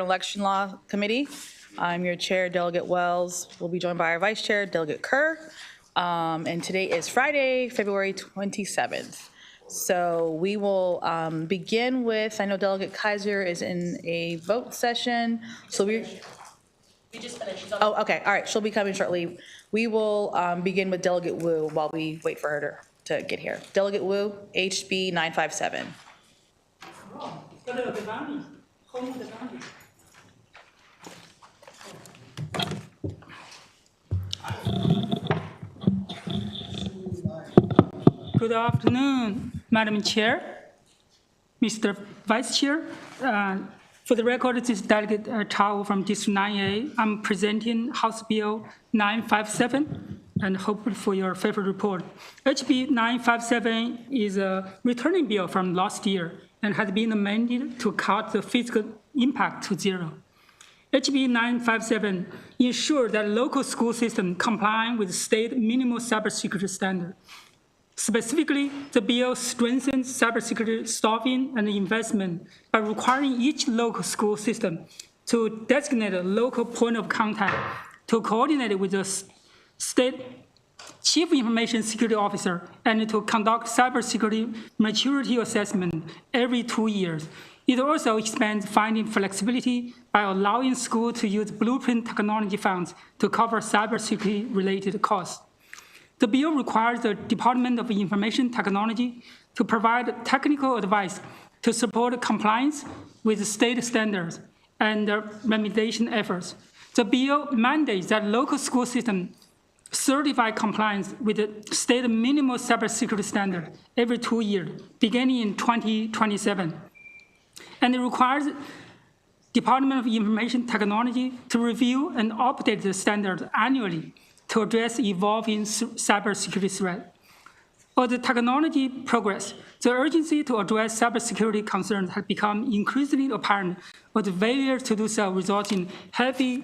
and Election Law Committee. I'm your chair, Delegate Wells. We'll be joined by our vice chair, Delegate Kerr. And today is Friday, February 27th. So we will begin with, I know Delegate Kaiser is in a vote session. So we just finished. Oh, okay. All right. She'll be coming shortly. We will begin with Delegate Wu while we wait for her to get here. Delegate Wu, HB 957. Good afternoon, Madam Chair, Mr. Vice Chair. For the record, this is Delegate Chao from District 9A. I'm presenting House Bill 957 and hope for your favorable report. HB 957 is a returning bill from last year and has been amended to cut the fiscal impact to zero. HB 957 ensures that local school systems comply with state minimum cybersecurity standards. Specifically, the bill strengthens cybersecurity staffing and investment by requiring each local school system to designate a local point of contact to coordinate with the state chief information security officer and to conduct cybersecurity maturity assessment every 2 years. It also expands funding flexibility by allowing schools to use blueprint technology funds to cover cybersecurity-related costs. The bill requires the Department of Information Technology to provide technical advice to support compliance with state standards and remediation efforts. The bill mandates that local school systems certify compliance with the state minimum cybersecurity standard every 2 years, beginning in 2027. And it requires Department of Information Technology to review and update the standards annually to address evolving cybersecurity threats. As the technology progresses, the urgency to address cybersecurity concerns has become increasingly apparent, but the failure to do so results in heavy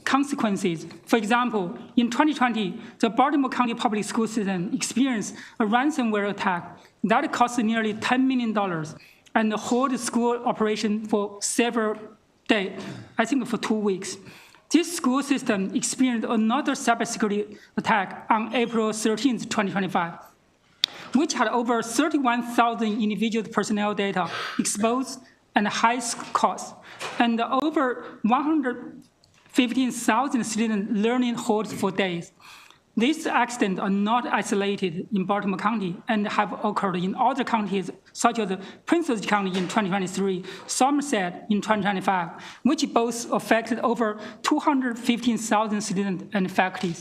consequences. For example, in 2020, the Baltimore County Public School System experienced a ransomware attack that cost nearly $10 million and halted school operation for several days, I think for 2 weeks. This school system experienced another cybersecurity attack on April 13, 2025, which had over 31,000 individual personnel data exposed and high costs, and over 115,000 student learning halted for days. These accidents are not isolated in Baltimore County and have occurred in other counties, such as Prince George County in 2023, Somerset in 2025, which both affected over 215,000 students and faculty.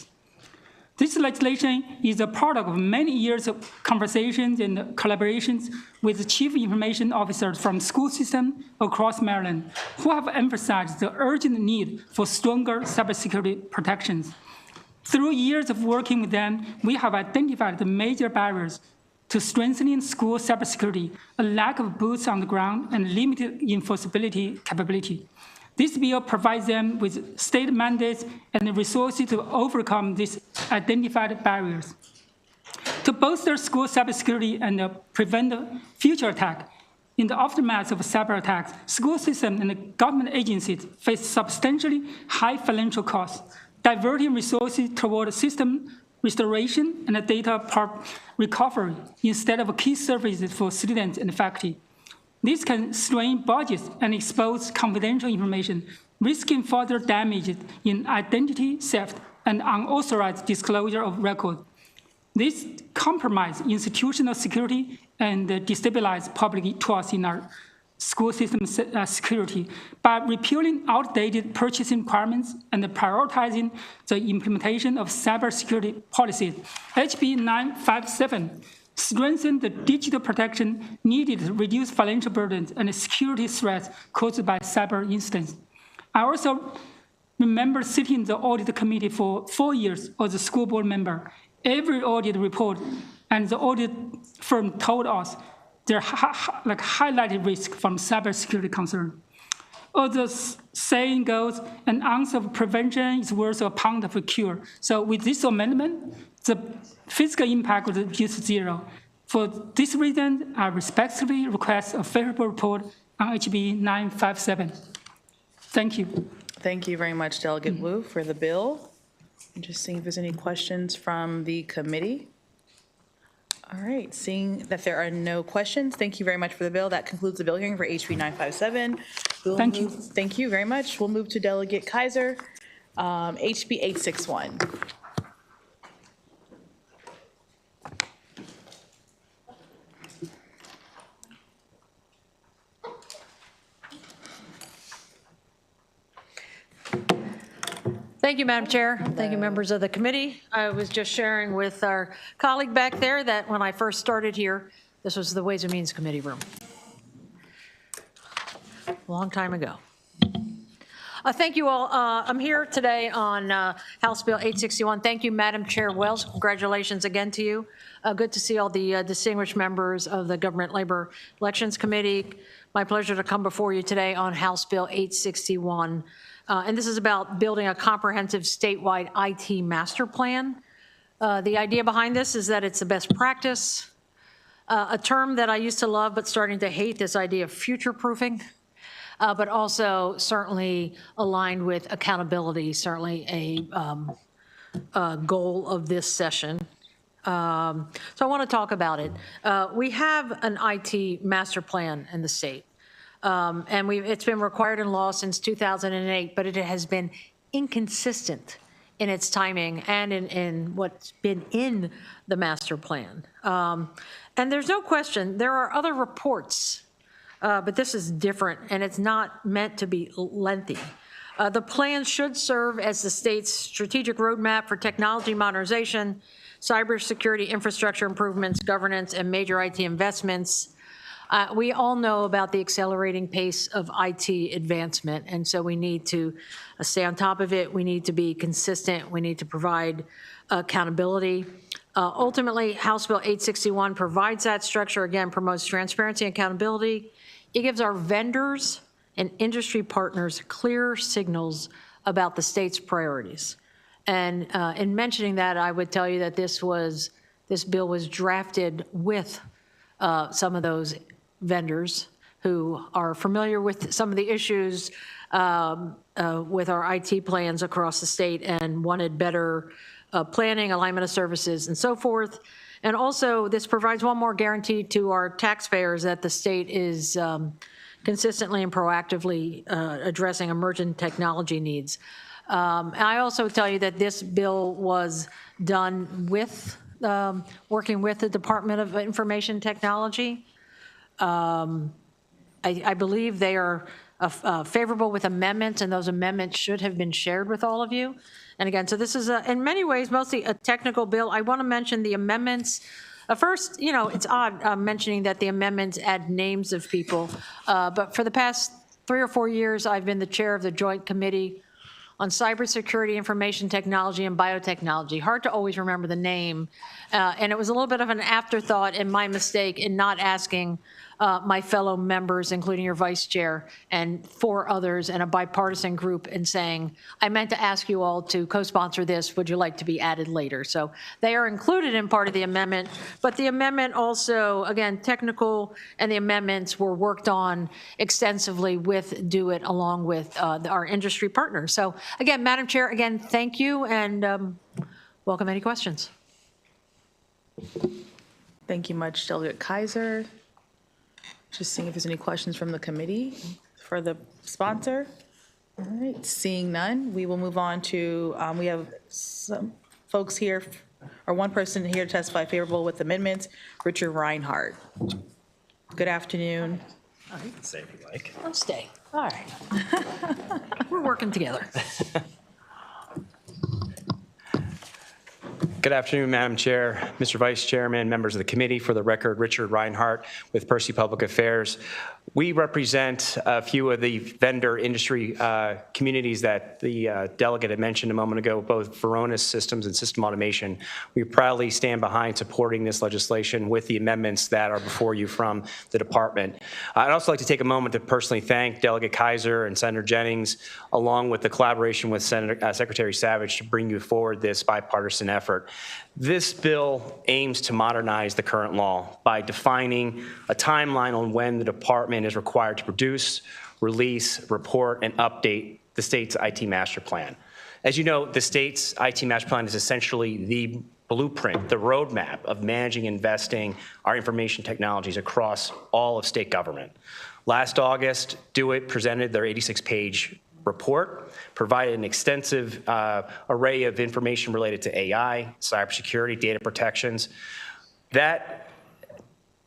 This legislation is a product of many years of conversations and collaborations with chief information officers from school systems across Maryland, who have emphasized the urgent need for stronger cybersecurity protections. Through years of working with them, we have identified the major barriers to strengthening school cybersecurity, a lack of boots on the ground, and limited enforceability capability. This bill provides them with state mandates and the resources to overcome these identified barriers. To bolster school cybersecurity and prevent future attacks, in the aftermath of cyber attacks, school systems and government agencies face substantially high financial costs, diverting resources toward system restoration and data recovery instead of key services for students and faculty. This can strain budgets and expose confidential information, risking further damage in identity theft and unauthorized disclosure of records. This compromises institutional security and destabilizes public trust in our school system security by repealing outdated purchasing requirements and prioritizing the implementation of cybersecurity policies. HB 957 strengthens the digital protection needed to reduce financial burdens and security threats caused by cyber incidents. I also remember sitting in the audit committee for 4 years as a school board member. Every audit report and the audit firm told us there are highlighted risk from cybersecurity concern. As the saying goes, an ounce of prevention is worth a pound of a cure. So with this amendment, the physical impact was reduced to zero. For this reason, I respectfully request a favorable report on HB 957. Thank you. Thank you very much, Delegate Wu, for the bill. I'm just seeing if there's any questions from the committee. All right, seeing that there are no questions, thank you very much for the bill. That concludes the bill hearing for HB 957. Thank you. Thank you very much. We'll move to Delegate Kaiser, HB 861. Thank you, Madam Chair. Thank you, members of the committee. I was just sharing with our colleague back there that when I first started here, this was the Ways and Means Committee room. A long time ago. Thank you all. I'm here today on House Bill 861. Thank you, Madam Chair Wells. Congratulations again to you. Good to see all the distinguished members of the Government Labor Elections Committee. My pleasure to come before you today on House Bill 861. And this is about building a comprehensive statewide IT master plan. The idea behind this is that it's the best practice, a term that I used to love but starting to hate, this idea of future-proofing, but also certainly aligned with accountability, certainly a goal of this session. So I want to talk about it. We have an IT master plan in the state. And it's been required in law since 2008, but it has been inconsistent in its timing and in what's been in the master plan. And there's no question, there are other reports, but this is different, and it's not meant to be lengthy. The plan should serve as the state's strategic roadmap for technology modernization, cybersecurity infrastructure improvements, governance, and major IT investments. We all know about the accelerating pace of IT advancement, and so we need to stay on top of it. We need to be consistent. We need to provide accountability. Ultimately, House Bill 861 provides that structure, again, promotes transparency and accountability. It gives our vendors and industry partners clear signals about the state's priorities. And in mentioning that, I would tell you that this bill was drafted with some of those vendors who are familiar with some of the issues with our IT plans across the state and wanted better planning, alignment of services, and so forth. And also, this provides one more guarantee to our taxpayers that the state is consistently and proactively addressing emerging technology needs. And I also tell you that this bill was done with, working with the Department of Information Technology. I believe they are favorable with amendments, and those amendments should have been shared with all of you. And again, so this is, in many ways, mostly a technical bill. I want to mention the amendments. First, you know, it's odd mentioning that the amendments add names of people, but for the past 3 or 4 years, I've been the chair of the Joint Committee on Cybersecurity, Information Technology, and Biotechnology. Hard to always remember the name, and it was a little bit of an afterthought and my mistake in not asking my fellow members, including your vice chair, and 4 others and a bipartisan group, and saying, I meant to ask you all to co-sponsor this. Would you like to be added later? So they are included in part of the amendment, but the amendment also, again, technical, and the amendments were worked on extensively with DoIT along with our industry partners. So again, Madam Chair, again, thank you, and welcome any questions. Thank you much, Delegate Kaiser. Just seeing if there's any questions from the committee for the sponsor. All right, seeing none, we will move on to, we have some folks here, or one person here to testify favorable with amendments, Richard Reinhardt. Good afternoon. You can stay if you like. I'll stay. All right. We're working together. Good afternoon, Madam Chair, Mr. Vice Chairman, members of the committee. For the record, Richard Reinhardt with Percy Public Affairs. We represent a few of the vendor industry communities that the delegate had mentioned a moment ago, both Varonis Systems and System Automation. We proudly stand behind supporting this legislation with the amendments that are before you from the department. I'd also like to take a moment to personally thank Delegate Kaiser and Senator Jennings, along with the collaboration with Secretary Savage, to bring you forward this bipartisan effort. This bill aims to modernize the current law by defining a timeline on when the department and is required to produce, release, report, and update the state's IT master plan. As you know, the state's IT master plan is essentially the blueprint, the roadmap of managing and investing our information technologies across all of state government. Last August, DoIT presented their 86-page report, provided an extensive array of information related to AI, cybersecurity, data protections. That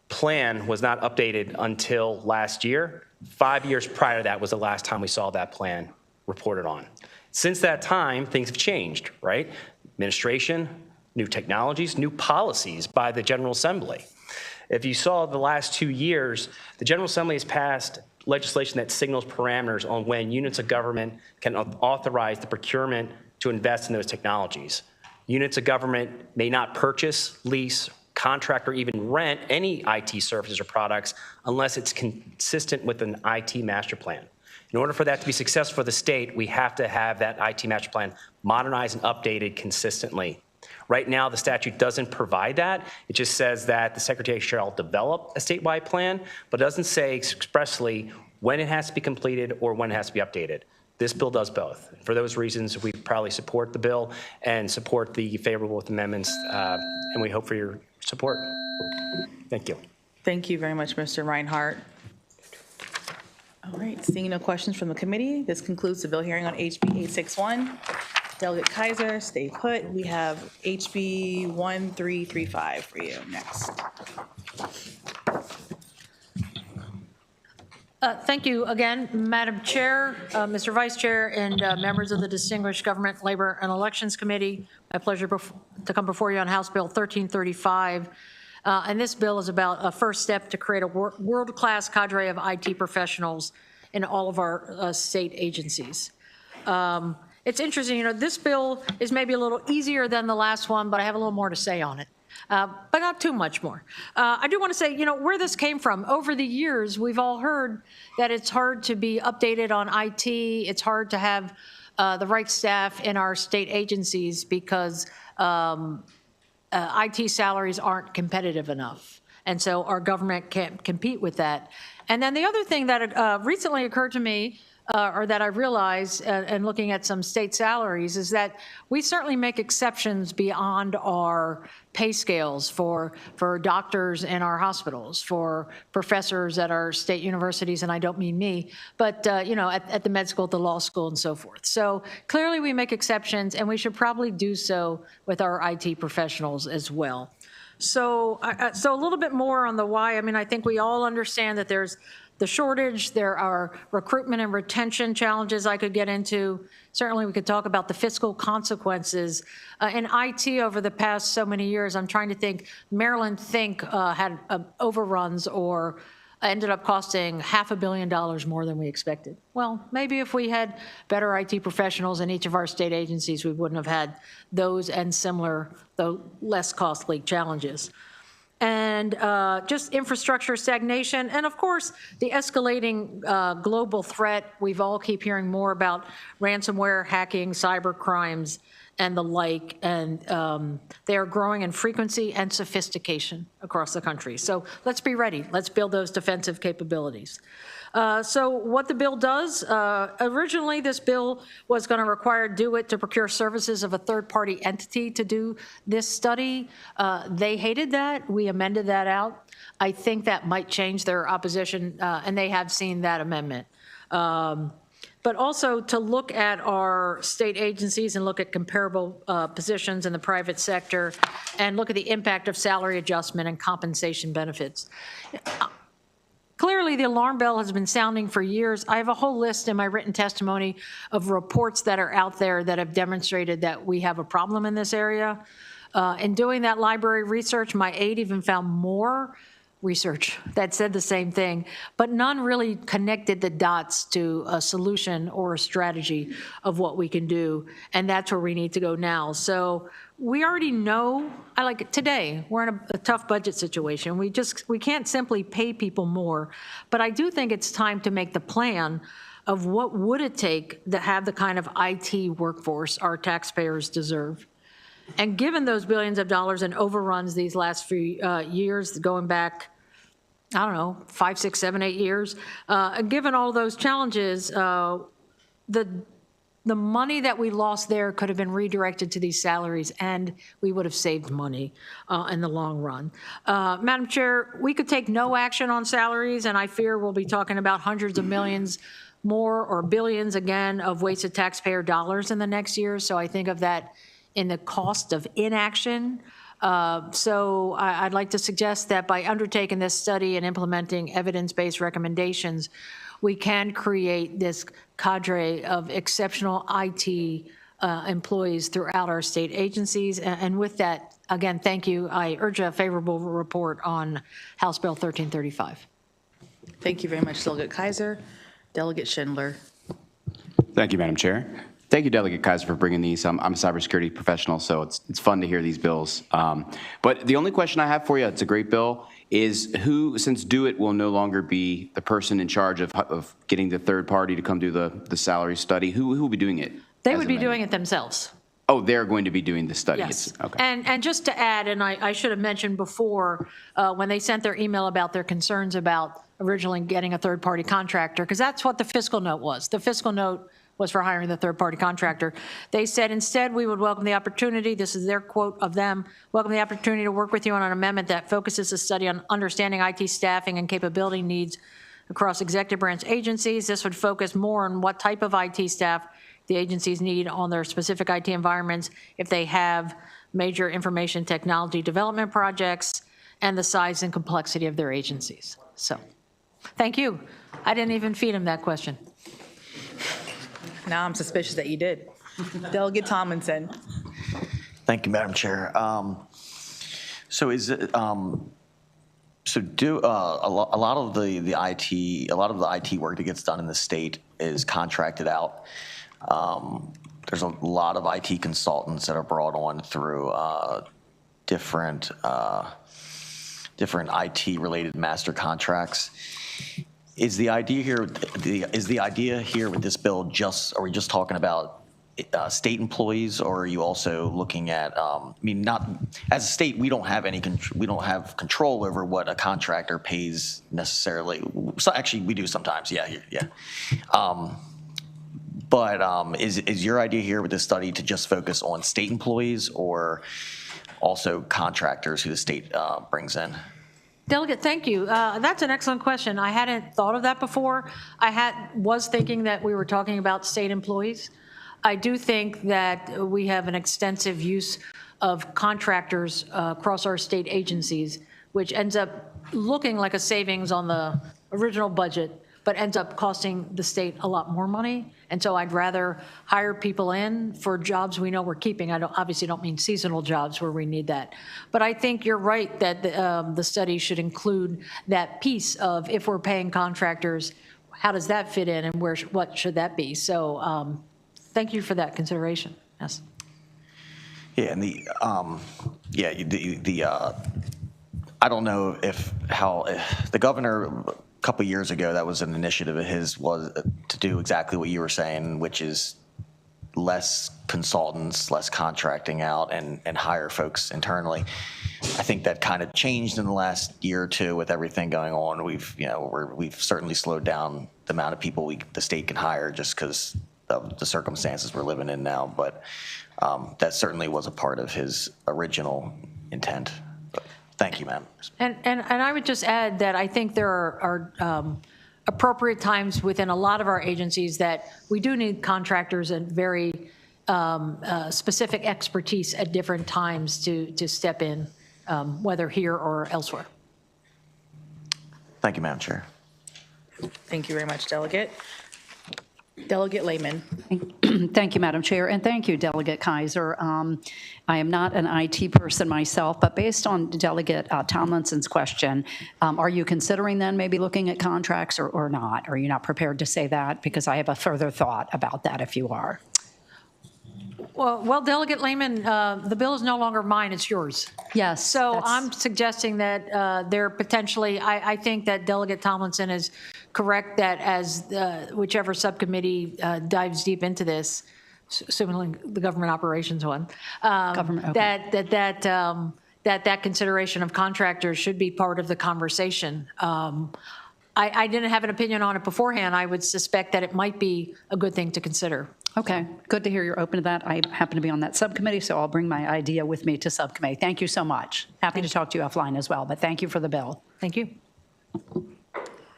plan was not updated until last year. 5 years prior to that was the last time we saw that plan reported on. Since that time, things have changed, right? Administration, new technologies, new policies by the General Assembly. If you saw the last 2 years, the General Assembly has passed legislation that signals parameters on when units of government can authorize the procurement to invest in those technologies. Units of government may not purchase, lease, contract, or even rent any IT services or products unless it's consistent with an IT master plan. In order for that to be successful for the state, we have to have that IT master plan modernized and updated consistently. Right now, the statute doesn't provide that. It just says that the Secretary shall develop a statewide plan, but doesn't say expressly when it has to be completed or when it has to be updated. This bill does both. For those reasons, we proudly support the bill and support the favorable amendments, and we hope for your support. Thank you. Thank you very much, Mr. Reinhardt. All right, seeing no questions from the committee, this concludes the bill hearing on HB 861. Delegate Kaiser, stay put. We have HB 1335 for you next. Thank you again, Madam Chair, Mr. Vice Chair, and members of the Distinguished Government, Labor, and Elections Committee. My pleasure to come before you on House Bill 1335. And this bill is about a first step to create a world-class cadre of IT professionals in all of our state agencies. It's interesting, you know, this bill is maybe a little easier than the last one, but I have a little more to say on it. But not too much more. I do want to say, you know, where this came from. Over the years, we've all heard that it's hard to be updated on IT. It's hard to have the right staff in our state agencies because IT salaries aren't competitive enough. And so our government can't compete with that. And then the other thing that recently occurred to me or that I realized and looking at some state salaries is that we certainly make exceptions beyond our pay scales for doctors in our hospitals, for professors at our state universities, and I don't mean me, but you know, at the med school, the law school, and so forth. So clearly we make exceptions, and we should probably do so with our IT professionals as well. So, so a little bit more on the why. I mean, I think we all understand that there's the shortage, there are recruitment and retention challenges I could get into. Certainly we could talk about the fiscal consequences. In IT over the past so many years, I'm trying to think, Maryland had overruns or ended up costing $500 million more than we expected. Well, maybe if we had better IT professionals in each of our state agencies, we wouldn't have had those and similar, though less costly challenges. And just infrastructure stagnation, and of course, the escalating global threat. We've all keep hearing more about ransomware, hacking, cyber crimes, and the like, and they are growing in frequency and sophistication across the country. So let's be ready. Let's build those defensive capabilities. So what the bill does, originally this bill was going to require DoIT to procure services of a third-party entity to do this study. They hated that. We amended that out. I think that might change their opposition, and they have seen that amendment. But also to look at our state agencies and look at comparable positions in the private sector and look at the impact of salary adjustment and compensation benefits. Clearly, the alarm bell has been sounding for years. I have a whole list in my written testimony of reports that are out there that have demonstrated that we have a problem in this area. In doing that library research, my aide even found more research that said the same thing, but none really connected the dots to a solution or a strategy of what we can do, and that's where we need to go now. So we already know, today, we're in a tough budget situation. We can't simply pay people more, but I do think it's time to make the plan of what would it take to have the kind of IT workforce our taxpayers deserve. And given those billions of dollars in overruns these last few years, going back I don't know, 5, 6, 7, 8 years. Given all those challenges, the money that we lost there could have been redirected to these salaries, and we would have saved money in the long run. Madam Chair, we could take no action on salaries, and I fear we'll be talking about hundreds of millions more or billions again of wasted taxpayer dollars in the next year. So I think of that in the cost of inaction. So I'd like to suggest that by undertaking this study and implementing evidence-based recommendations, we can create this cadre of exceptional IT employees throughout our state agencies. And with that, again, thank you. I urge a favorable report on House Bill 1335. Thank you very much, Delegate Kaiser. Delegate Schindler. Thank you, Madam Chair. Thank you, Delegate Kaiser, for bringing these. I'm a cybersecurity professional, so it's fun to hear these bills. But the only question I have for you, it's a great bill, is who, since Do It will no longer be the person in charge of getting the third party to come do the salary study, who will be doing it? They would be doing it themselves. Oh, they're going to be doing the study. Yes. Okay. And just to add, and I should have mentioned before, when they sent their email about their concerns about originally getting a third-party contractor, because that's what the fiscal note was. The fiscal note was for hiring the third-party contractor. They said, instead, we would welcome the opportunity, this is their quote of them, welcome the opportunity to work with you on an amendment that focuses the study on understanding IT staffing and capability needs across executive branch agencies. This would focus more on what type of IT staff the agencies need on their specific IT environments, if they have major information technology development projects, and the size and complexity of their agencies. So, thank you. I didn't even feed him that question. Now I'm suspicious that you did. Delegate Tomlinson. Thank you, Madam Chair. So is it, so do a lot of the IT work that gets done in the state is contracted out. There's a lot of IT consultants that are brought on through different IT related master contracts. Is the idea here with this bill are we just talking about state employees, or are you also looking at? I mean, not as a state, we don't have control over what a contractor pays necessarily. So actually, we do sometimes. Yeah. But is your idea here with this study to just focus on state employees, or also contractors who the state brings in? Delegate, thank you. That's an excellent question. I hadn't thought of that before. Was thinking that we were talking about state employees. I do think that we have an extensive use of contractors across our state agencies, which ends up looking like a savings on the original budget, but ends up costing the state a lot more money. And so I'd rather hire people in for jobs we know we're keeping. I obviously don't mean seasonal jobs where we need that. But I think you're right that the study should include that piece of, if we're paying contractors, how does that fit in, and what should that be? So thank you for that consideration. Yes. Yeah, and I don't know how the governor, a couple of years ago, that was an initiative of his, was to do exactly what you were saying, which is less consultants, less contracting out, and hire folks internally. I think that kind of changed in the last year or two with everything going on. We've certainly slowed down the amount of people the state can hire just because of the circumstances we're living in now. But that certainly was a part of his original intent. Thank you, ma'am. And I would just add that I think there are appropriate times within a lot of our agencies that we do need contractors and very specific expertise at different times to step in, whether here or elsewhere. Thank you, Madam Chair. Thank you very much, Delegate. Delegate Lehman. Thank you, Madam Chair, and thank you, Delegate Kaiser. I am not an IT person myself, but based on Delegate Tomlinson's question, are you considering then maybe looking at contracts or not? Are you not prepared to say that? Because I have a further thought about that if you are. Well, Delegate Lehman, the bill is no longer mine, it's yours. Yes. So I'm suggesting that there potentially, I think that Delegate Tomlinson is correct that as whichever subcommittee dives deep into this, assuming the government operations one, Government, okay. that that consideration of contractors should be part of the conversation. I didn't have an opinion on it beforehand. I would suspect that it might be a good thing to consider. Okay, good to hear you're open to that. I happen to be on that subcommittee, so I'll bring my idea with me to subcommittee. Thank you so much. Happy to talk to you offline as well, but thank you for the bill. Thank you. All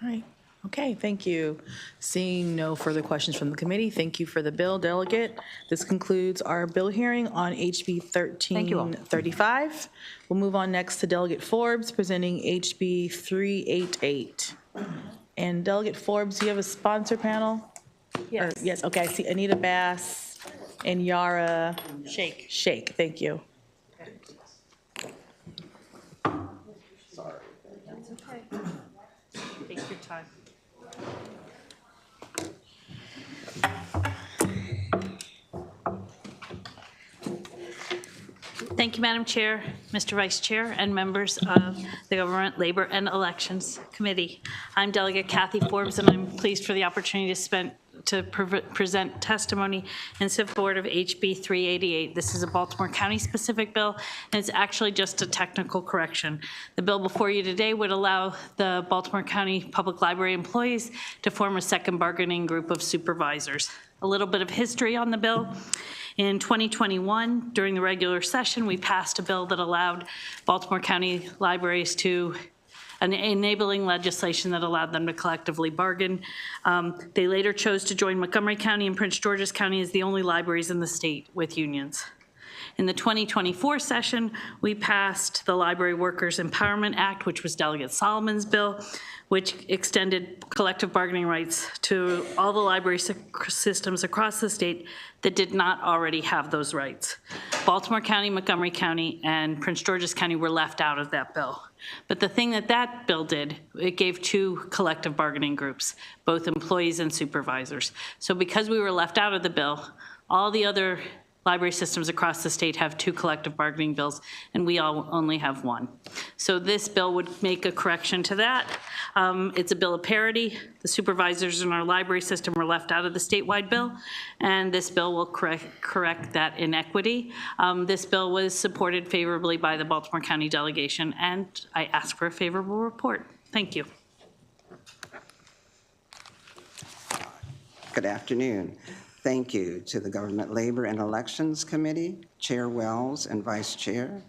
right. Okay, thank you. Seeing no further questions from the committee, thank you for the bill, Delegate. This concludes our bill hearing on HB Thank you all. 1335. We'll move on next to Delegate Forbes presenting HB 388. And Delegate Forbes, do you have a sponsor panel? Yes. Yes, okay, I see Anita Bass and Yara Shake, thank you. Take your time. Thank you, Madam Chair, Mr. Vice Chair, and members of the Government, Labor, and Elections Committee. I'm Delegate Kathy Forbes, and I'm pleased for the opportunity to present testimony in support of HB 388. This is a Baltimore County-specific bill, and it's actually just a technical correction. The bill before you today would allow the Baltimore County Public Library employees to form a second bargaining group of supervisors. A little bit of history on the bill. In 2021, during the regular session, we passed a bill that allowed Baltimore County libraries to enabling legislation that allowed them to collectively bargain. They later chose to join Montgomery County and Prince George's County as the only libraries in the state with unions. In the 2024 session, we passed the Library Workers Empowerment Act, which was Delegate Solomon's bill, which extended collective bargaining rights to all the library systems across the state that did not already have those rights. Baltimore County, Montgomery County, and Prince George's County were left out of that bill. But the thing that bill did, it gave two collective bargaining groups, both employees and supervisors. So because we were left out of the bill, all the other library systems across the state have two collective bargaining bills, and we all only have one. So this bill would make a correction to that. It's a bill of parity. The supervisors in our library system were left out of the statewide bill, and this bill will correct that inequity. This bill was supported favorably by the Baltimore County delegation, and I ask for a favorable report. Thank you. Good afternoon. Thank you to the Government, Labor, and Elections Committee, Chair Wells and Vice Chair.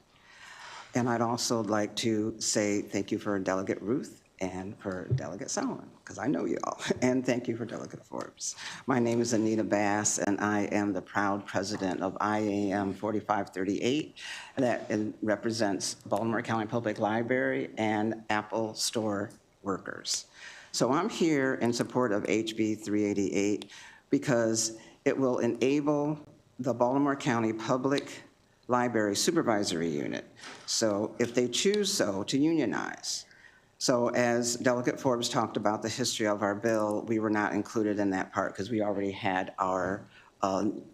And I'd also like to say thank you for Delegate Ruth and for Delegate Solomon, because I know you all. And thank you for Delegate Forbes. My name is Anita Bass, and I am the proud president of IAM 4538, that represents Baltimore County Public Library and Apple Store workers. So I'm here in support of HB 388 because it will enable the Baltimore County Public Library Supervisory Unit, so if they choose so, to unionize. So as Delegate Forbes talked about the history of our bill, we were not included in that part because we already had our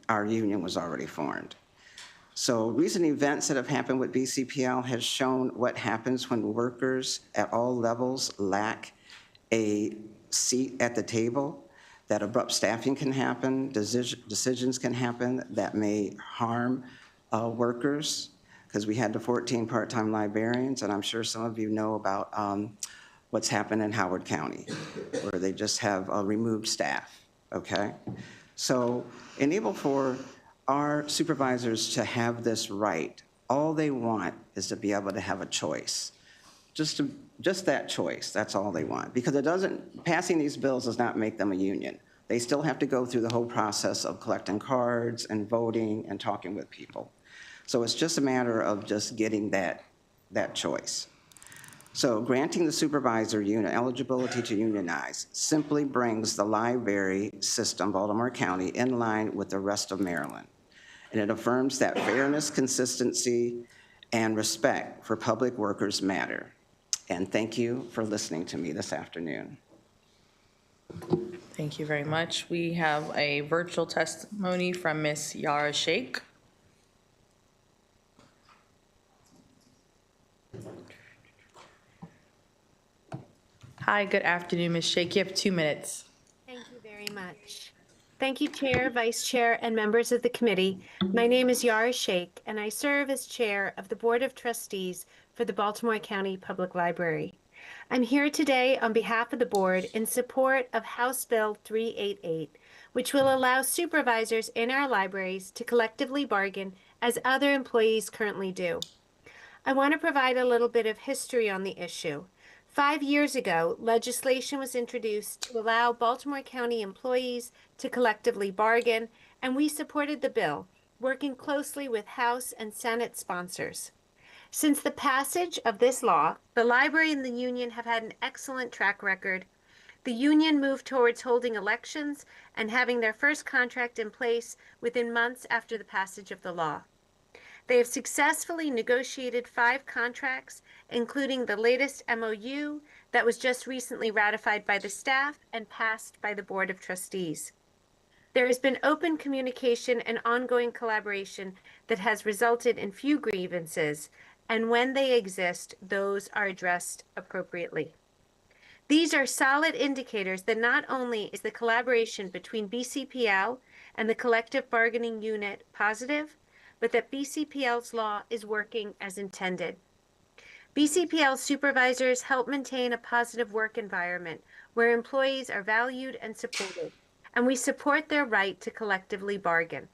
union was already formed. So recent events that have happened with BCPL has shown what happens when workers at all levels lack a seat at the table, that abrupt staffing can happen, decisions can happen that may harm workers, because we had the 14 part-time librarians, and I'm sure some of you know about what's happened in Howard County, where they just have removed staff, okay? So enable for our supervisors to have this right. All they want is to be able to have a choice. Just that choice, that's all they want. Because passing these bills does not make them a union. They still have to go through the whole process of collecting cards and voting and talking with people. So it's just a matter of just getting that choice. So granting the supervisor unit eligibility to unionize simply brings the library system, Baltimore County, in line with the rest of Maryland. And it affirms that fairness, consistency, and respect for public workers matter. And thank you for listening to me this afternoon. Thank you very much. We have a virtual testimony from Ms. Yara Shake. Hi, good afternoon, Ms. Shake. You have 2 minutes. Thank you very much. Thank you, Chair, Vice Chair, and members of the committee. My name is Yara Sheikh, and I serve as Chair of the Board of Trustees for the Baltimore County Public Library. I'm here today on behalf of the board in support of House Bill 388, which will allow supervisors in our libraries to collectively bargain as other employees currently do. I want to provide a little bit of history on the issue. 5 years ago, legislation was introduced to allow Baltimore County employees to collectively bargain, and we supported the bill, working closely with House and Senate sponsors. Since the passage of this law, the library and the union have had an excellent track record. The union moved towards holding elections and having their first contract in place within months after the passage of the law. They have successfully negotiated 5 contracts, including the latest MOU that was just recently ratified by the staff and passed by the Board of Trustees. There has been open communication and ongoing collaboration that has resulted in few grievances, and when they exist, those are addressed appropriately. These are solid indicators that not only is the collaboration between BCPL and the collective bargaining unit positive, but that BCPL's law is working as intended. BCPL supervisors help maintain a positive work environment where employees are valued and supported, and we support their right to collectively bargain.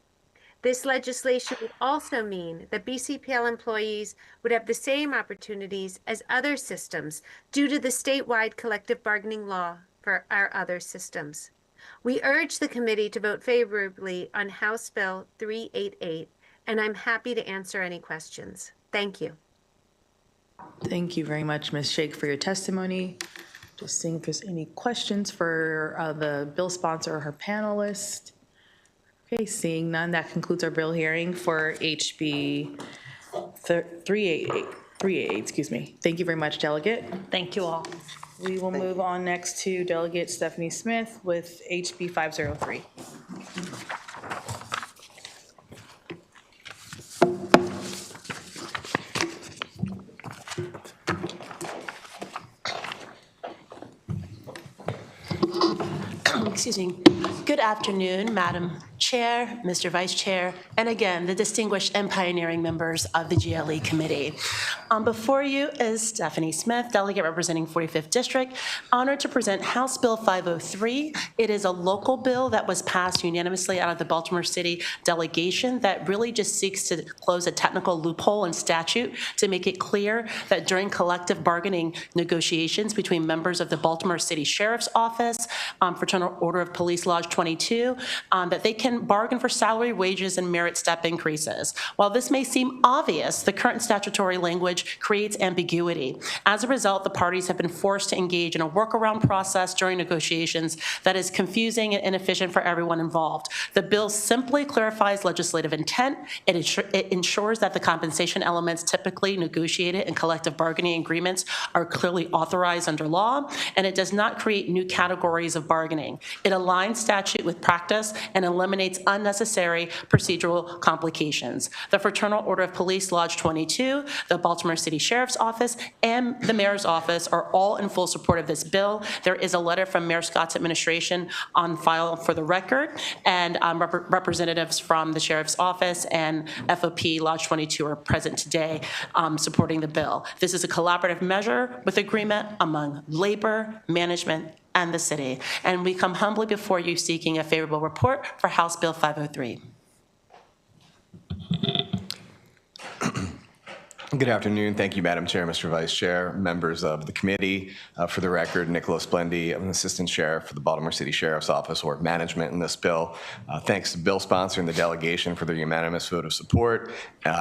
This legislation would also mean that BCPL employees would have the same opportunities as other systems due to the statewide collective bargaining law for our other systems. We urge the committee to vote favorably on House Bill 388, and I'm happy to answer any questions. Thank you. Thank you very much, Ms. Sheikh, for your testimony. Just seeing if there's any questions for the bill sponsor or her panelist. Okay, seeing none, that concludes our bill hearing for HB 388, excuse me. Thank you very much, Delegate. Thank you all. We will move on next to Delegate Stephanie Smith with HB 503. Excuse me. Good afternoon, Madam Chair, Mr. Vice Chair, and again, the distinguished and pioneering members of the GLE Committee. Before you is Stephanie Smith, Delegate representing 45th District, honored to present House Bill 503. It is a local bill that was passed unanimously out of the Baltimore City delegation that really just seeks to close a technical loophole in statute to make it clear that during collective bargaining negotiations between members of the Baltimore City Sheriff's Office, Fraternal Order of Police Lodge 22, that they can bargain for salary, wages, and merit step increases. While this may seem obvious, the current statutory language creates ambiguity. As a result, the parties have been forced to engage in a workaround process during negotiations that is confusing and inefficient for everyone involved. The bill simply clarifies legislative intent. It ensures that the compensation elements typically negotiated in collective bargaining agreements are clearly authorized under law, and it does not create new categories of bargaining. It aligns statute with practice and eliminates unnecessary procedural complications. The Fraternal Order of Police Lodge 22, the Baltimore City Sheriff's Office, and the Mayor's Office are all in full support of this bill. There is a letter from Mayor Scott's administration on file for the record, and representatives from the Sheriff's Office and FOP Lodge 22 are present today supporting the bill. This is a collaborative measure with agreement among labor, management, and the city. And we come humbly before you seeking a favorable report for House Bill 503. Good afternoon. Thank you, Madam Chair, Mr. Vice Chair, members of the committee. For the record, Nicholas Blendy, I'm an Assistant Sheriff for the Baltimore City Sheriff's Office, or management in this bill. Thanks to bill sponsor and the delegation for their unanimous vote of support.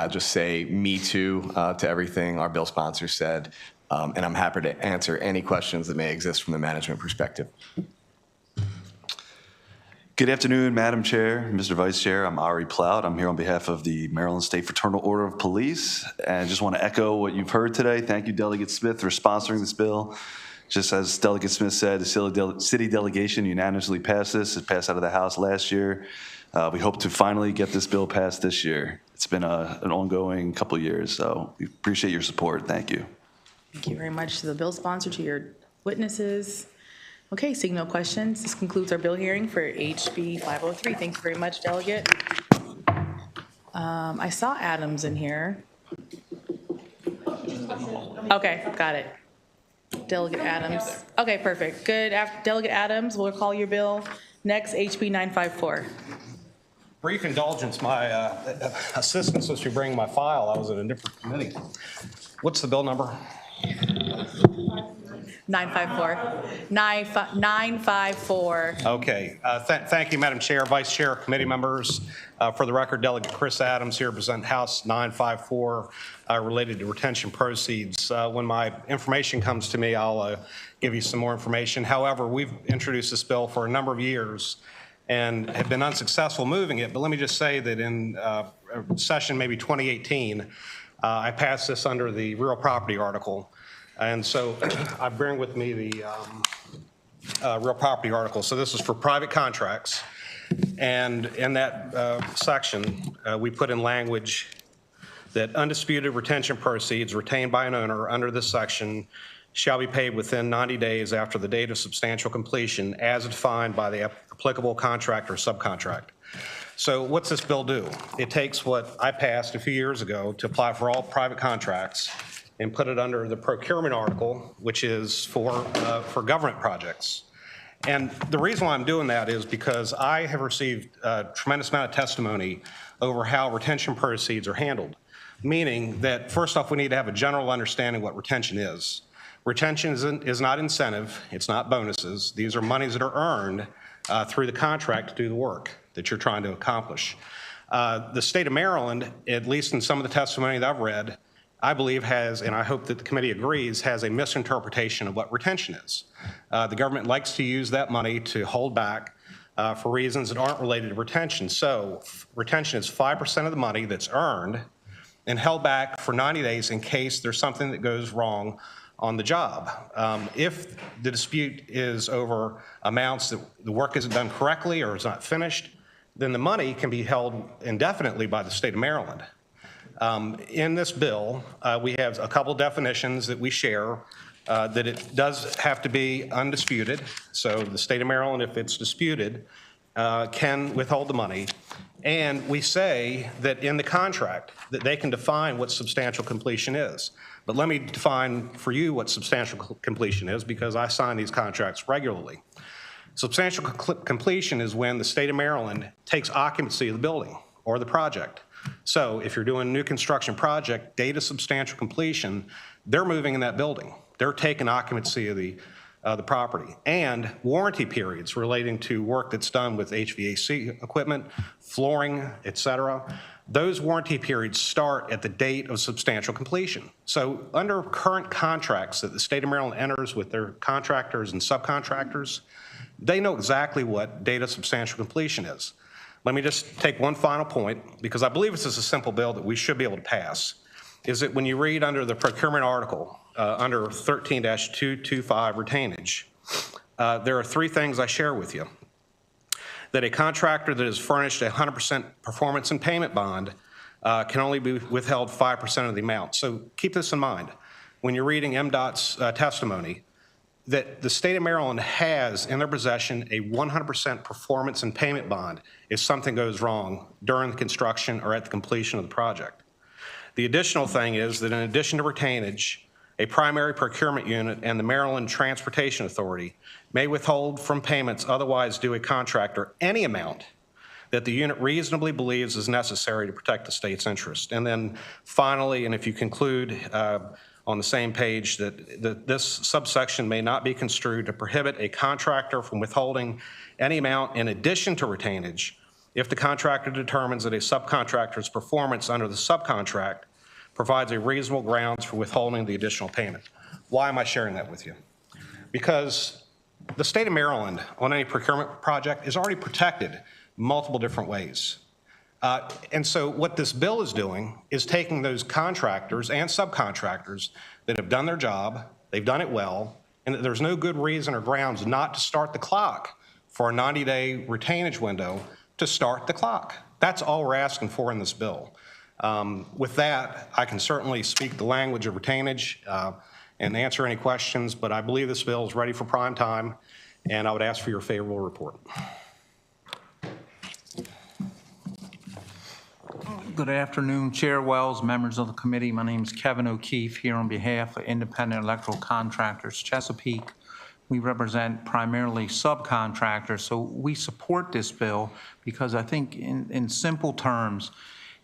Just say me too to everything our bill sponsor said, and I'm happy to answer any questions that may exist from the management perspective. Good afternoon, Madam Chair, Mr. Vice Chair. I'm Ari Plout. I'm here on behalf of the Maryland State Fraternal Order of Police. And I just want to echo what you've heard today. Thank you, Delegate Smith, for sponsoring this bill. Just as Delegate Smith said, the city delegation unanimously passed this. It passed out of the House last year. We hope to finally get this bill passed this year. It's been an ongoing couple of years, so we appreciate your support. Thank you. Thank you very much to the bill sponsor, to your witnesses. Okay, seeing no questions, this concludes our bill hearing for HB 503. Thank you very much, Delegate. I saw Adams in here. Okay, got it. Delegate Adams. Okay, perfect. Good. Delegate Adams, we'll call your bill. Next, HB 954. Brief indulgence, my assistant supposed to be bringing my file. I was at a different committee. What's the bill number? 954. 954. Okay. Thank you, Madam Chair, Vice Chair, committee members. For the record, Delegate Chris Adams here present House 954 related to retention proceeds. When my information comes to me, I'll give you some more information. However, we've introduced this bill for a number of years and have been unsuccessful moving it. But let me just say that in session maybe 2018, I passed this under the real property article. And so I bring with me the real property article. So this is for private contracts. And in that section, we put in language that undisputed retention proceeds retained by an owner under this section shall be paid within 90 days after the date of substantial completion as defined by the applicable contract or subcontract. So what's this bill do? It takes what I passed a few years ago to apply for all private contracts and put it under the procurement article, which is for government projects. And the reason why I'm doing that is because I have received a tremendous amount of testimony over how retention proceeds are handled, meaning that first off, we need to have a general understanding what retention is. Retention is not incentive, it's not bonuses. These are monies that are earned through the contract to do the work that you're trying to accomplish. The state of Maryland, at least in some of the testimony that I've read, I believe has, and I hope that the committee agrees, has a misinterpretation of what retention is. The government likes to use that money to hold back for reasons that aren't related to retention. So retention is 5% of the money that's earned and held back for 90 days in case there's something that goes wrong on the job. If the dispute is over amounts that the work isn't done correctly or is not finished, then the money can be held indefinitely by the state of Maryland. In this bill, we have a couple definitions that we share, that it does have to be undisputed. So the state of Maryland, if it's disputed, can withhold the money. And we say that in the contract that they can define what substantial completion is. But let me define for you what substantial completion is, because I sign these contracts regularly. Substantial completion is when the state of Maryland takes occupancy of the building or the project. So if you're doing a new construction project, date of substantial completion, they're moving in that building. They're taking occupancy of the property. And warranty periods relating to work that's done with HVAC equipment, flooring, et cetera. Those warranty periods start at the date of substantial completion. So under current contracts that the state of Maryland enters with their contractors and subcontractors, they know exactly what date of substantial completion is. Let me just take one final point, because I believe this is a simple bill that we should be able to pass, is that when you read under the procurement article, under 13-225 retainage, there are three things I share with you. That a contractor that is furnished a 100% performance and payment bond can only be withheld 5% of the amount. So keep this in mind. When you're reading MDOT's testimony, that the state of Maryland has in their possession a 100% performance and payment bond if something goes wrong during the construction or at the completion of the project. The additional thing is that in addition to retainage, a primary procurement unit and the Maryland Transportation Authority may withhold from payments otherwise due a contractor any amount that the unit reasonably believes is necessary to protect the state's interest. And then finally, and if you conclude on the same page, that this subsection may not be construed to prohibit a contractor from withholding any amount in addition to retainage if the contractor determines that a subcontractor's performance under the subcontract provides a reasonable grounds for withholding the additional payment. Why am I sharing that with you? Because the state of Maryland on any procurement project is already protected multiple different ways. And so what this bill is doing is taking those contractors and subcontractors that have done their job, they've done it well, and that there's no good reason or grounds not to start the clock for a 90-day retainage window to start the clock. That's all we're asking for in this bill. With that, I can certainly speak the language of retainage and answer any questions, but I believe this bill is ready for prime time. and I would ask for your favorable report. Good afternoon, Chair Wells, members of the committee. My name is Kevin O'Keefe here on behalf of Independent Electrical Contractors Chesapeake. We represent primarily subcontractors, so we support this bill because I think in simple terms,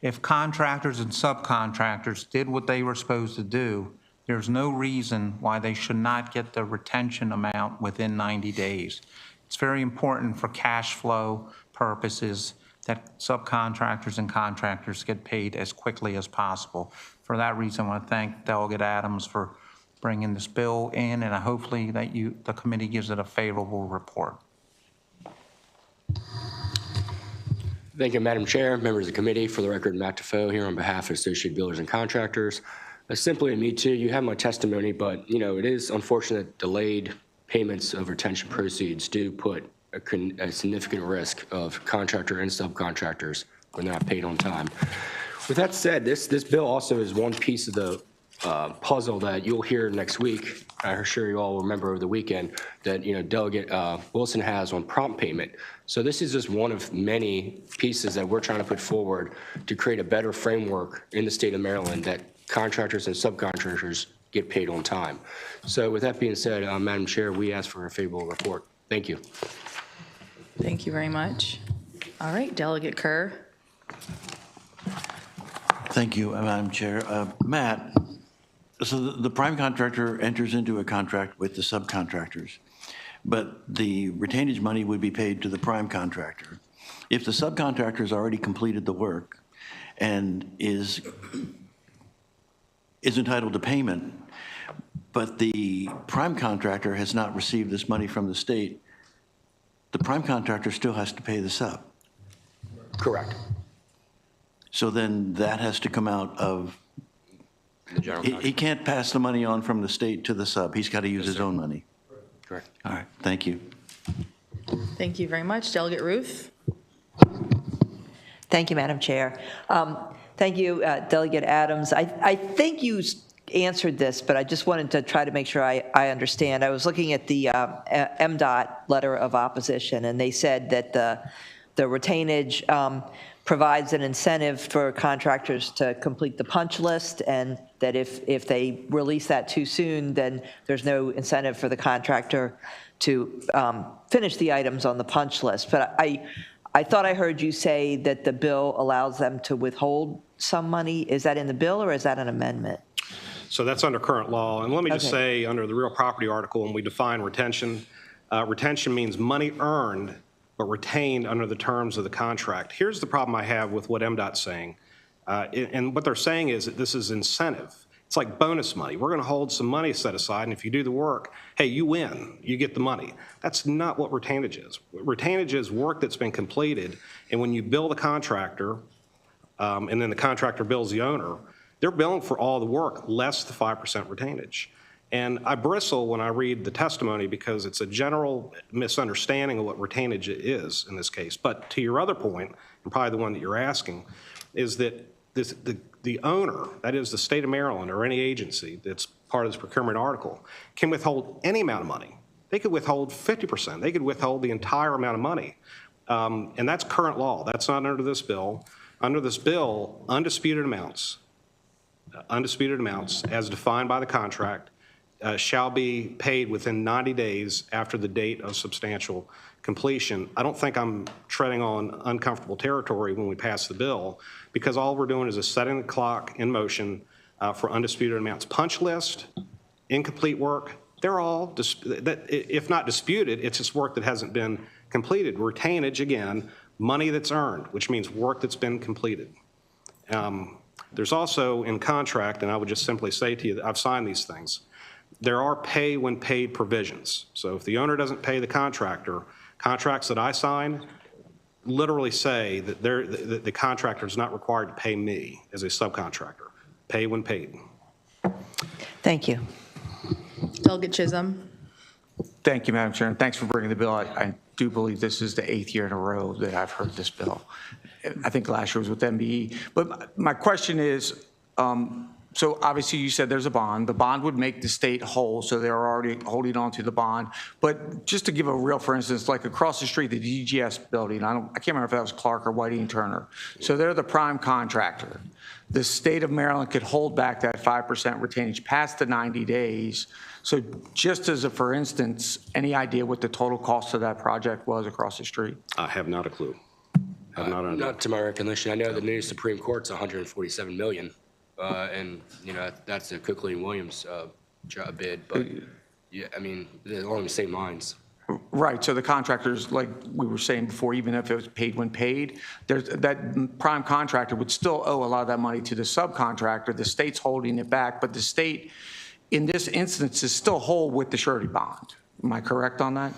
if contractors and subcontractors did what they were supposed to do, there's no reason why they should not get the retention amount within 90 days. It's very important for cash flow purposes that subcontractors and contractors get paid as quickly as possible. For that reason, I want to thank Delegate Adams for bringing this bill in, and hopefully that the committee gives it a favorable report. Thank you, Madam Chair, members of the committee. For the record, Matt Defoe here on behalf of Associated Builders and Contractors. Simply to me too, you have my testimony, but it is unfortunate that delayed payments of retention proceeds do put a significant risk of contractor and subcontractors when they're not paid on time. With that said, this bill also is one piece of the puzzle that you'll hear next week. I'm sure you all remember over the weekend that Delegate Wilson has on prompt payment. So this is just one of many pieces that we're trying to put forward to create a better framework in the state of Maryland that contractors and subcontractors get paid on time. So with that being said, Madam Chair, we ask for a favorable report. Thank you. Thank you very much. All right, Delegate Kerr. Thank you, Madam Chair. Matt, so the prime contractor enters into a contract with the subcontractors, but the retainage money would be paid to the prime contractor. If the subcontractor's already completed the work and is entitled to payment, but the prime contractor has not received this money from the state, the prime contractor still has to pay the sub. Correct. So then that has to come out of, The general he can't pass the money on from the state to the sub. He's got to use his own money. Correct. All right, thank you. Thank you very much. Delegate Ruth. Thank you, Madam Chair. Thank you, Delegate Adams. I think you answered this, but I just wanted to try to make sure I understand. I was looking at the MDOT letter of opposition, and they said that the retainage provides an incentive for contractors to complete the punch list, and that if they release that too soon, then there's no incentive for the contractor to finish the items on the punch list. But I thought I heard you say that the bill allows them to withhold some money. Is that in the bill, or is that an amendment? So that's under current law. And let me just say, under the real property article, when we define retention, retention means money earned but retained under the terms of the contract. Here's the problem I have with what MDOT's saying. And what they're saying is that this is incentive. It's like bonus money. We're going to hold some money set aside, and if you do the work, hey, you win. You get the money. That's not what retainage is. Retainage is work that's been completed, and when you bill the contractor, and then the contractor bills the owner, they're billing for all the work, less the 5% retainage. And I bristle when I read the testimony because it's a general misunderstanding of what retainage is in this case. But to your other point, and probably the one that you're asking, is that the owner, that is the state of Maryland or any agency that's part of this procurement article, can withhold any amount of money. They could withhold 50%. They could withhold the entire amount of money. And that's current law. That's not under this bill. Under this bill, undisputed amounts as defined by the contract shall be paid within 90 days after the date of substantial completion. I don't think I'm treading on uncomfortable territory when we pass the bill, because all we're doing is setting the clock in motion for undisputed amounts. Punch list, incomplete work, they're all, if not disputed, it's just work that hasn't been completed. Retainage, again, money that's earned, which means work that's been completed. There's also in contract, and I would just simply say to you that I've signed these things, there are pay when paid provisions. So if the owner doesn't pay the contractor, contracts that I sign literally say that the contractor is not required to pay me as a subcontractor. Pay when paid. Thank you. Delegate Chisholm. Thank you, Madam Chair, and thanks for bringing the bill. I do believe this is the 8th year in a row that I've heard this bill. I think last year was with MBE. But my question is, So obviously, you said there's a bond. The bond would make the state whole, so they're already holding on to the bond. But just to give a real, for instance, like across the street, the DGS building, I can't remember if that was Clark or Whiting Turner. So they're the prime contractor. The state of Maryland could hold back that 5% retainage past the 90 days. So just as a for instance, any idea what the total cost of that project was across the street? I have not a clue. Not to my recollection. I know the new Supreme Court's $147 million, and that's the Cookley and Williams bid. But yeah, I mean, they're along the same lines. Right, so the contractors, like we were saying before, even if it was paid when paid, that prime contractor would still owe a lot of that money to the subcontractor. The state's holding it back, but the state, in this instance, is still whole with the surety bond. Am I correct on that?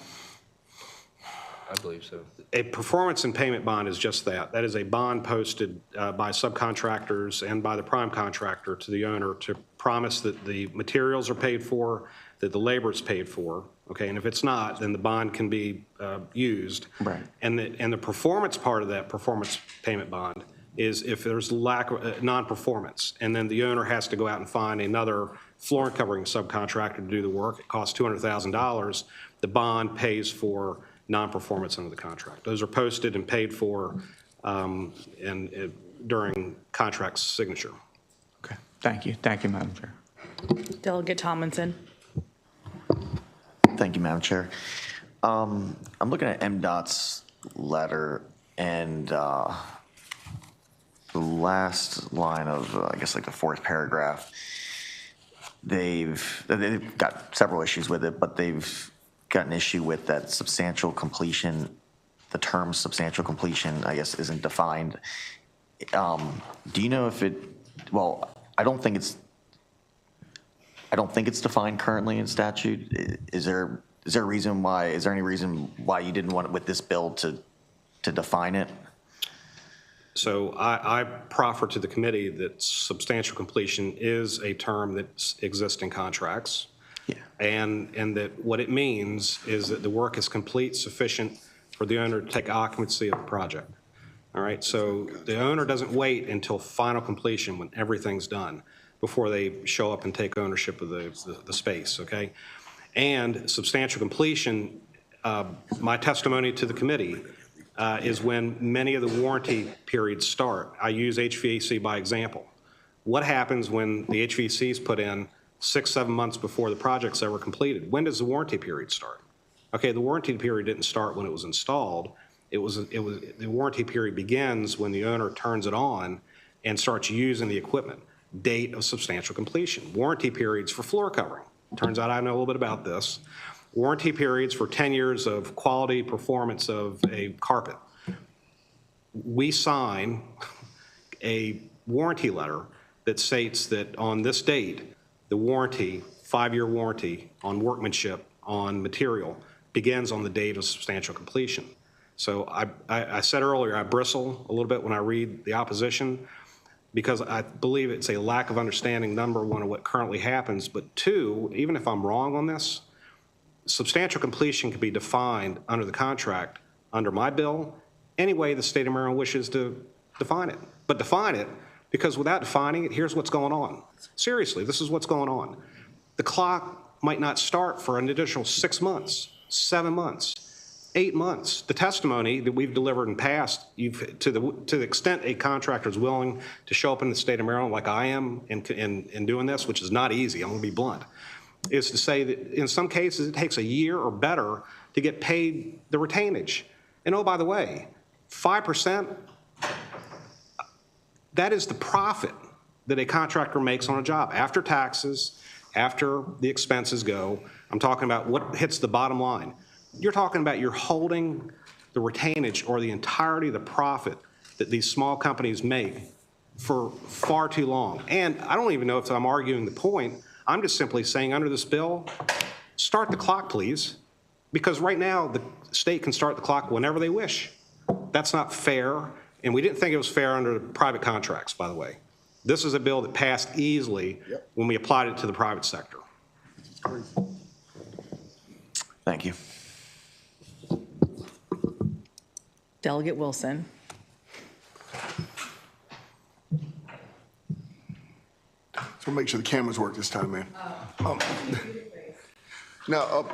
I believe so. A performance and payment bond is just that. That is a bond posted by subcontractors and by the prime contractor to the owner to promise that the materials are paid for, that the labor is paid for. Okay, and if it's not, then the bond can be used. Right. And the performance part of that performance payment bond is if there's lack of non-performance, and then the owner has to go out and find another floor covering subcontractor to do the work. It costs $200,000. The bond pays for non-performance under the contract. Those are posted and paid for during contract signature. Okay, thank you, Madam Chair. Delegate Tomlinson. Thank you, Madam Chair. I'm looking at MDOT's letter, and the last line of, I guess, like the fourth paragraph, they've got several issues with it, but they've got an issue with that substantial completion. The term substantial completion, I guess, isn't defined. Do you know if it? Well, I don't think it's defined currently in statute. Is there a reason why? Is there any reason why you didn't want it with this bill to define it? So I proffer to the committee that substantial completion is a term that exists in contracts. Yeah. And that what it means is that the work is complete, sufficient for the owner to take occupancy of the project. All right, so the owner doesn't wait until final completion when everything's done before they show up and take ownership of the space, okay? And substantial completion, my testimony to the committee is when many of the warranty periods start. I use HVAC by example. What happens when the HVAC is put in 6-7 months before the project's ever completed? When does the warranty period start? Okay, the warranty period didn't start when it was installed. The warranty period begins when the owner turns it on and starts using the equipment. Date of substantial completion. Warranty periods for floor covering. Turns out I know a little bit about this. Warranty periods for 10 years of quality performance of a carpet. We sign a warranty letter that states that on this date, the warranty, 5-year warranty on workmanship, on material, begins on the date of substantial completion. So I said earlier, I bristle a little bit when I read the opposition because I believe it's a lack of understanding, number one, of what currently happens, but two, even if I'm wrong on this, substantial completion can be defined under the contract, under my bill, any way the state of Maryland wishes to define it. But define it, because without defining it, here's what's going on. Seriously, this is what's going on. The clock might not start for an additional 6 months, 7 months, 8 months. The testimony that we've delivered in past, to the extent a contractor is willing to show up in the state of Maryland like I am in doing this, which is not easy, I'm gonna be blunt, is to say that in some cases it takes a year or better to get paid the retainage. And oh, by the way, 5%, that is the profit that a contractor makes on a job after taxes, after the expenses go. I'm talking about what hits the bottom line. You're talking about you're holding the retainage or the entirety of the profit that these small companies make for far too long. And I don't even know if I'm arguing the point. I'm just simply saying under this bill, start the clock, please. Because right now, the state can start the clock whenever they wish. That's not fair. And we didn't think it was fair under private contracts, by the way. This is a bill that passed easily when we applied it to the private sector. Thank you. Delegate Wilson. We'll make sure the cameras work this time, man. Now,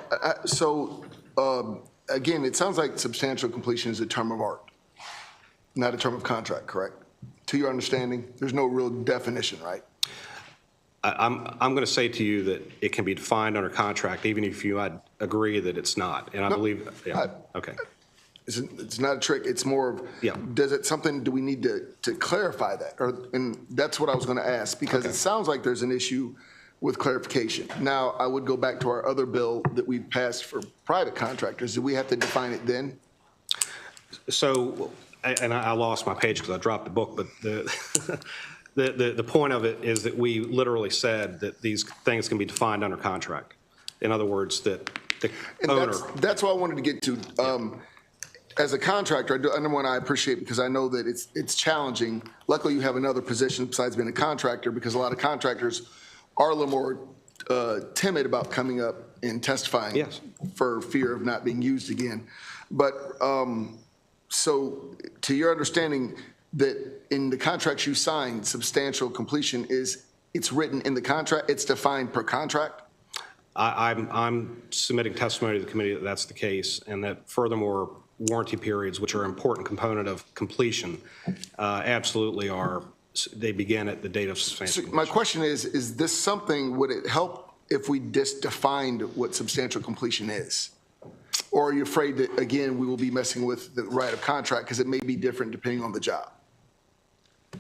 again, it sounds like substantial completion is a term of art, not a term of contract, correct? To your understanding, there's no real definition, right? I'm going to say to you that it can be defined under contract, even if you agree that it's not. And I believe, yeah, okay. It's not a trick. It's more of, do we need to clarify that? And that's what I was going to ask, because it sounds like there's an issue with clarification. Now, I would go back to our other bill that we passed for private contractors. Do we have to define it then? So, and I lost my page because I dropped the book, but the point of it is that we literally said that these things can be defined under contract. In other words, that the owner. That's what I wanted to get to. As a contractor, number one, I appreciate, because I know that it's challenging. Luckily, you have another position besides being a contractor, because a lot of contractors are a little more timid about coming up and testifying for fear of not being used again. But so to your understanding, that in the contracts you sign, substantial completion it's written in the contract, it's defined per contract? I'm submitting testimony to the committee that that's the case, and that furthermore, warranty periods, which are an important component of completion, absolutely they begin at the date of substantial completion. My question is this something, would it help if we just defined what substantial completion is? Or are you afraid that, again, we will be messing with the right of contract because it may be different depending on the job?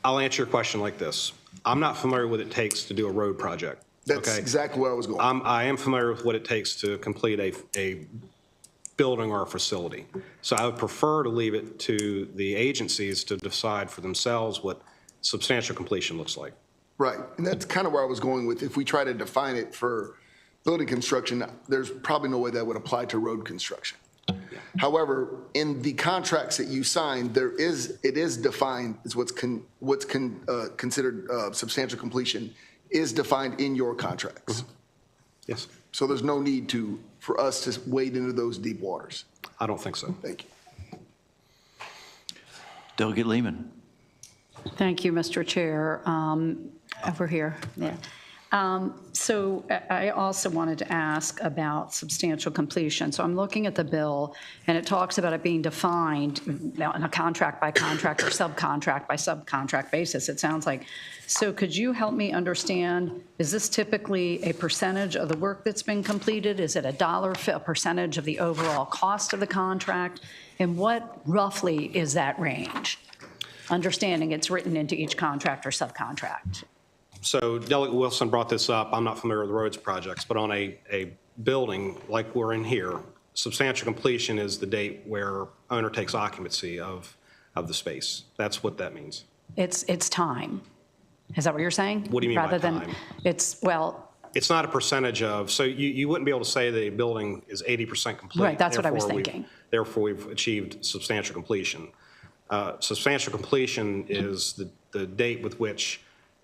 I'll answer your question like this. I'm not familiar with what it takes to do a road project. That's exactly where I was going. I am familiar with what it takes to complete a building or a facility. So I would prefer to leave it to the agencies to decide for themselves what substantial completion looks like. Right, and that's kind of where I was going with, if we try to define it for building construction, there's probably no way that would apply to road construction. However, in the contracts that you sign, it is defined as what's considered substantial completion is defined in your contracts. Mm-hmm. Yes. So there's no need for us to wade into those deep waters. I don't think so. Thank you. Delegate Lehman. Thank you, Mr. Chair. Over here, yeah. So I also wanted to ask about substantial completion. So I'm looking at the bill, and it talks about it being defined now on a contract by contract or subcontract by subcontract basis, it sounds like. So could you help me understand, is this typically a percentage of the work that's been completed? Is it a percentage of the overall cost of the contract? And what roughly is that range? Understanding it's written into each contract or subcontract. So Delegate Wilson brought this up. I'm not familiar with roads projects, but on a building like we're in here, substantial completion is the date where owner takes occupancy of the space. That's what that means. It's time. Is that what you're saying? What do you mean by time? It's not a percentage of, so you wouldn't be able to say that a building is 80% complete. Right, that's what I was thinking. Therefore, we've achieved substantial completion. Substantial completion is the date with which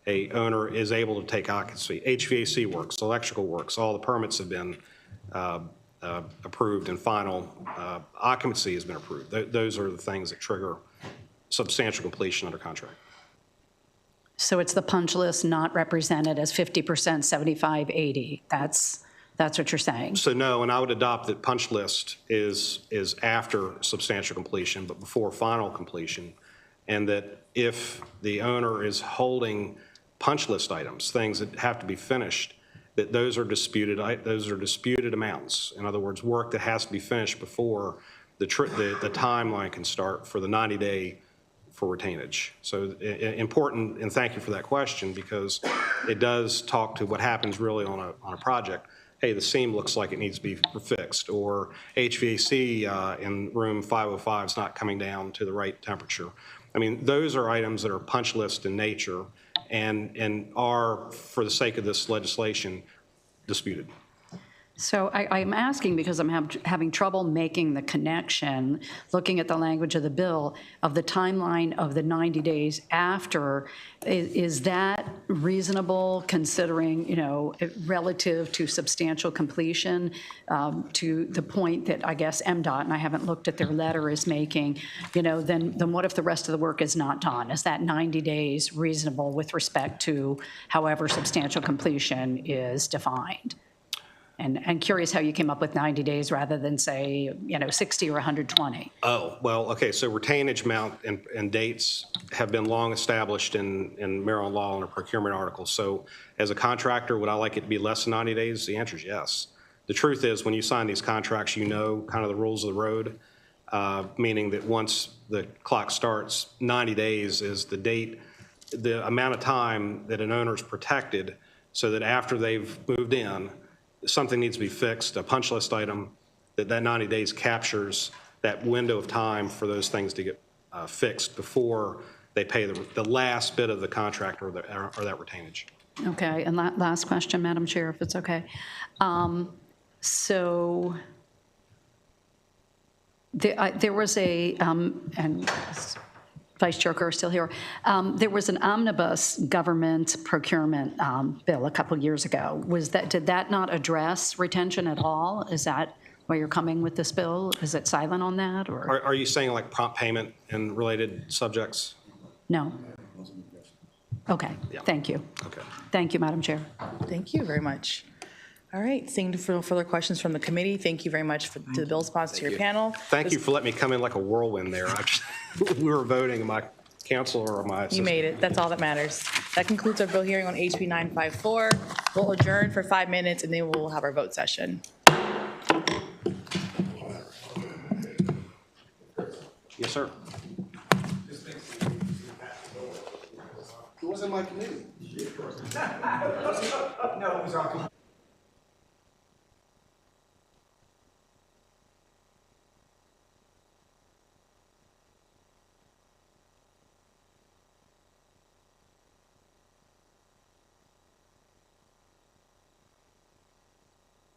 a owner is able to take occupancy. HVAC works, electrical works, all the permits have been approved, and final occupancy has been approved. Those are the things that trigger substantial completion under contract. So it's the punch list not represented as 50%, 75, 80. That's what you're saying? So no, and I would adopt that punch list is after substantial completion, but before final completion, and that if the owner is holding punch list items, things that have to be finished, that those are disputed amounts. In other words, work that has to be finished before the timeline can start for the 90-day for retainage. So important, and thank you for that question, because it does talk to what happens really on a project. Hey, the seam looks like it needs to be fixed, or HVAC in room 505 is not coming down to the right temperature. I mean, those are items that are punch list in nature and are, for the sake of this legislation, disputed. So I'm asking because I'm having trouble making the connection, looking at the language of the bill, of the timeline of the 90 days after. Is that reasonable considering, relative to substantial completion, to the point that I guess MDOT, and I haven't looked at their letter, is making, then what if the rest of the work is not done? Is that 90 days reasonable with respect to however substantial completion is defined? And curious how you came up with 90 days rather than, say, 60 or 120. Oh, well, okay, so retainage amount and dates have been long established in Maryland law and a procurement article. So as a contractor, would I like it to be less than 90 days? The answer is yes. The truth is, when you sign these contracts, you know kind of the rules of the road, meaning that once the clock starts, 90 days is the date, the amount of time that an owner is protected so that after they've moved in, something needs to be fixed, a punch list item, that 90 days captures that window of time for those things to get fixed before they pay the last bit of the contract or that retainage. Okay, and last question, Madam Chair, if it's okay. So there was and Vice Chair Kerr still here. There was an omnibus government procurement bill a couple years ago. Did that not address retention at all? Is that why you're coming with this bill? Is it silent on that, or? Are you saying like prompt payment and related subjects? No. Okay, thank you. Okay. Thank you, Madam Chair. Thank you very much. All right, seeing no further questions from the committee, thank you very much to the bill sponsor, to your panel. Thank you for letting me come in like a whirlwind there. We were voting, my counselor or my assistant. You made it. That's all that matters. That concludes our bill hearing on HB 954. We'll adjourn for 5 minutes, and then we'll have our vote session. Yes, sir. It wasn't my committee. No, it was our